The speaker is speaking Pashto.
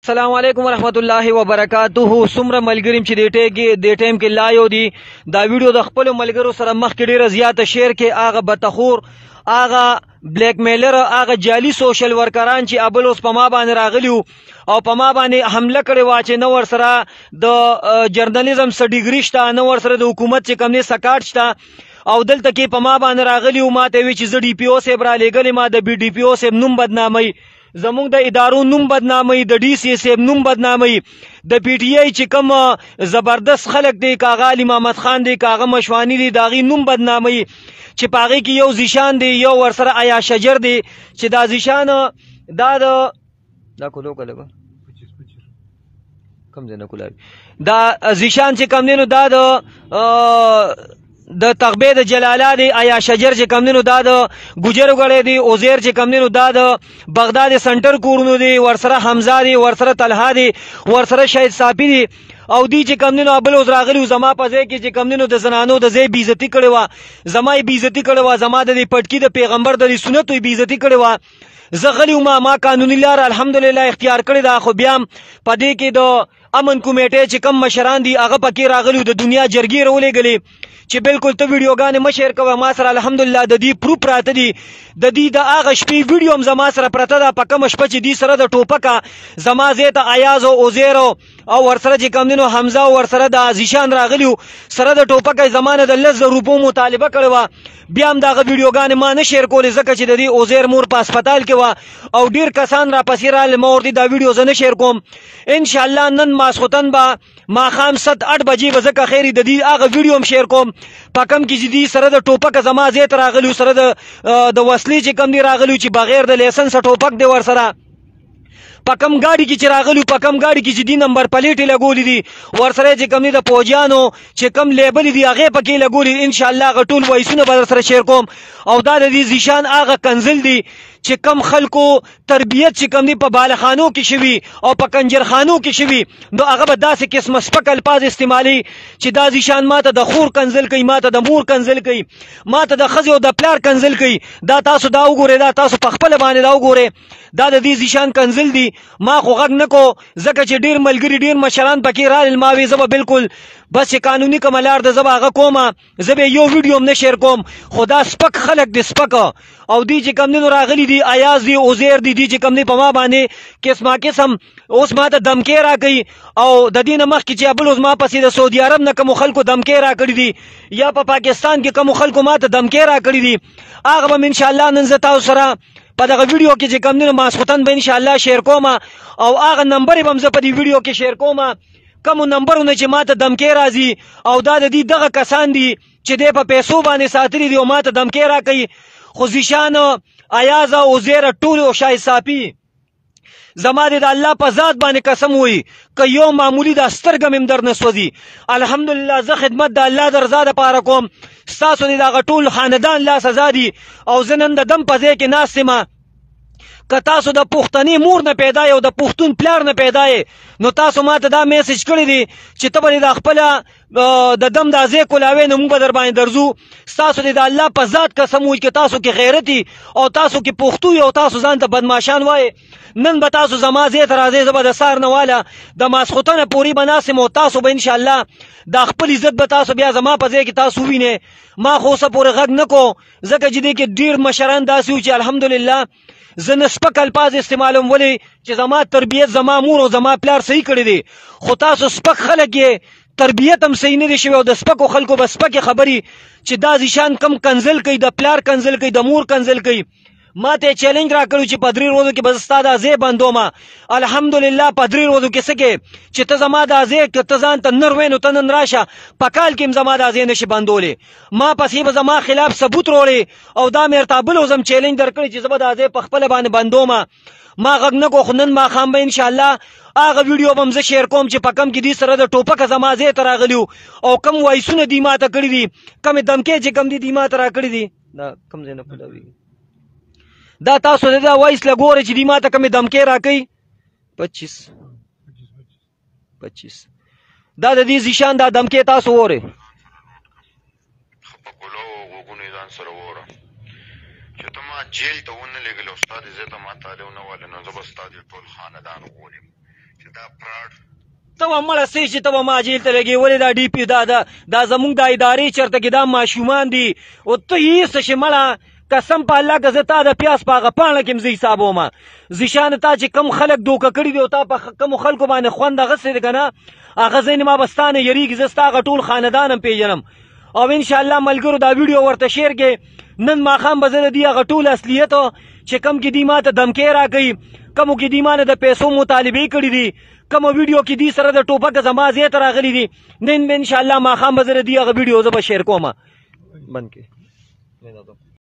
السلام علیکم ورحمت الله وبرکاتہ. سمره ملګریم چې د ټیم کې لایو دي دا ویډیو د خپل ملګرو سره مخ کې ډیره زیاته شیر کې هغه بتخور هغه بلیک میلر هغه جعلی سوشل ورکران چې ابل اوس په ما باندې راغلیو او په ما باندې حمله کړې وا چې نو ور سره د جرنالیزم س ډیګری شته، نو ور سره د حکومت چې کم نه سکاټ شته او دلته کې په ما باندې راغلیو. ما ته وی چې زه ډي پی او سیب را لګلې، ما د بي ډي پی او سیب نوم بدنامي، زمونږ د ادارو نوم بدنامي، د ډي سی سیب نوم بدنامي، د پی ټی آی چې کوم زبردست خلک دی کاغه علي محمد خان دی کاغه مشوانی دی داغي نوم بدنامي چې پاغي کې یو زیشان دی یو ور سره آیا شجر دی چې دا زیشان دا کولو کله کم زنه کولاوي دا زیشان چې کم دینو دا د تغبه د جلاله دی آیا شجر چې کم دینو دا د ګجر غړې دی اوزیر چې کم دینو دا د بغداد سنټر کورونو دی ور سره حمزه دی ور سره طلحه دی ور سره شهید صافی دی او دی چې کم دینو ابل اوس راغلی زما په ځای کې چې کم دینو د زنانو د ځای بیزتی کړي وا زما بیزتی کړي وا زما د پټکی د پیغمبر د سنتو بیزتی کړي وا زه غلی ما قانوني لار الحمدلله اختیار کړی دا خو بیا پدې کې د امن کمیټه چې کم مشران دي هغه پکې راغلی د دنیا جرګې رولې غلي چې بالکل ته ویډیوګانې مشر کوه ما سره الحمدلله د دې پروف پراته دي د دې د هغه شپې ویډیو هم زما سره پرته ده په کومه شپه چې دې سره د ټوپکه زما زه ته ایاز او اوزیر او ور سره چې کم دینو حمزه ور سره د زیشان راغلیو سره د ټوپکه زمانه د 100 روپو مطالبه کړې وه بیا هم دغه ویډیوګانې ما نه شیر کولې ځکه چې د دې اوزیر مور په هسپتال کې وه او ډیر کسان را پسې راغلل ما ورته دا ویډیو زه نه شیر کوم انشاءالله نن ماسخوتن به ماښام 7-8 بجې به ځکه خیر د دې هغه ویډیو هم شیر کوم په کم کې چې دې سره د ټوپک زما زیات راغلیو سره د وسلې چې کم دی راغلیو چې بغیر د لیسنس ټوپک دی ور سره په کم ګاډي کې چې راغلیو په کم ګاډي کې چې دې نمبر پلیټې لګولې دي ور سره چې کم دی د فوجیانو چې کم لیبل دي هغې پکې لګولې انشاءالله هغه ټول وایسونه به در سره شیر کوم او دا د دې زیشان هغه کنزل دی چې کم خلکو تربیت چې کم دی په بالخانو کې شوي او په کنجرخانو کې شوي نو هغه به داسې قسم سپک الفاظ استعمالي چې دا زیشان ماته د خور کنزل کوي ماته د مور کنزل کوي ماته د ښځې او د پلار کنزل کوي دا تاسو دا وګورئ دا تاسو په خپله باندې دا وګورئ دا د دې زیشان کنزل دی ما خو غږ نه کو ځکه چې ډیر ملګري ډیر مشران پکې رالل ما وی زه به بالکل بس چې قانوني کومه لار ده زه به هغه کومه زه به یو ویډیو هم نه شیر کوم خو دا سپک خلک دی سپک او دی چې کم دینو راغلی دی ایاز دی اوزیر دی چې کم دی په ما باندې قسمه قسم اوس ما ته دمکې راکوي او د دې نه مخکې چې ابل اوس ما پسې د سعودي عرب نه کومو خلکو دمکې راکړي دي یا په پاکستان کې کومو خلکو ما ته دمکې راکړي دي هغه به انشاءالله نن زه تاسو سره په دغه ویډیو کې چې کم دینو ماسخوتن به انشاءالله شیر کوم او هغه نمبر به هم زه په دې ویډیو کې شیر کوم کوم نمبرونه چې ماته دمکې راځي او دا د دې دغه کسان دي چې دې په پیسو باندې ساتلي دي او ماته دمکې راکوي خو زیشان ایاز او زیر ټول او شای صافی زما د الله په ذات باندې قسم وي که یو معمولی د سترګم هم در نسوځي الحمدلله زه خدمت د الله درزا دپاره کوم ستاسو د دغه ټول خاندان لا سزا دي او زه نن د دم په ځای کې ناست یم که تاسو د پښتني مور نه پیدا یې او د پښتون پلار نه پیدا یې نو تاسو ماته دا میسج کړی دی چې ته به د خپله د دم دا ځای کولاوې نو موږ به در باندې درځو ستاسو د الله په ذات قسم وایي که تاسو کې غیرتي او تاسو کې پښتو یو تاسو ځان ته بدماشان وایې نن به تاسو زما ځای ته راځئ زه به د سهار نه واله د ماسخوتنه پورې به ناست یم او تاسو به انشاءالله دا خپل عزت به تاسو بیا زما په ځای کې تاسو ووینئ ما خو اوسه پورې غږ نه کو ځکه چې دې کې ډېر مشران داسې وو چې الحمدلله زه نه سپک الفاظ استعمالوم ولې چې زما تربیت زما مور او زما پلار صحیح کړی دی خو تاسو سپک خلک یې تربیت هم صحیح نه دی شوی او د سپکو خلکو به سپکې خبرې چې دا زیشان کم کنزل کوي د پلار کنزل کوي د مور کنزل کوي ما ته چیلنج راکړو چې په 3 ورځو کې به ستا دا ځای بندوم الحمدلله په 3 ورځو کې څه کې چې ته زما دا ځای که ته ځان ته نر وې نو ته نن راشه په کال کې هم زما دا ځای نشي بندولی ما پسې به زما خلاف ثبوت روړې او دا مې ورته بل اوس هم چیلنج درکړی چې زه به دا ځای په خپله باندې بندوم ما غږ نه کو خو نن ماښام به انشاءالله هغه ویډیو به هم زه شیر کوم چې په کم کې دې سره د ټوپکه زما ځای ته راغلیو او کم وایسونه دې ما ته کړي دي کمې دمکې چې کم دي ما ته راکړي دي دا کم ځای نه کولاوي دا تاسو دا وایس لګورئ چې دې ما ته کمې دمکې راکوي 25 دا د دې زیشان دا دمکې تاسو وورئ جیل ته ونه لګل او استاد زه ته ما تعالی ونه ول نو زه به استاد ټول خاندان وګورم چې ته به مړه سې چې ته به ما جیل ته لګې ولې دا ډي پي دا زمونږ دا ادارې چېرته کې دا ماشومان دي او ته یې څه شې مړه قسم په الله که زه تا د پیاز په هغه پاڼه کې م زه حساب ومه زیشان تا چې کم خلک دوکه کړي دي او تا په کمو خلکو باندې خوند اخیستی دی که نه هغه ځینې ما به ستا نه یېرېږي زه ستا هغه ټول خاندان هم پېژنم او انشاءالله ملګرو دا ویډیو ورته شیر کې نن ماښام به زه د دې هغه ټول اصلیت چې کم کې دي ما ته دمکې راکوي کمو کې دي ما نه د پیسو مطالبې کړي دي کومه ویډیو کې دي سره د ټوپک زما ځای ته راغلي دي نن به انشاءالله ماښام به زه د دې هغه ویډیو زه به شیر کوم بند کې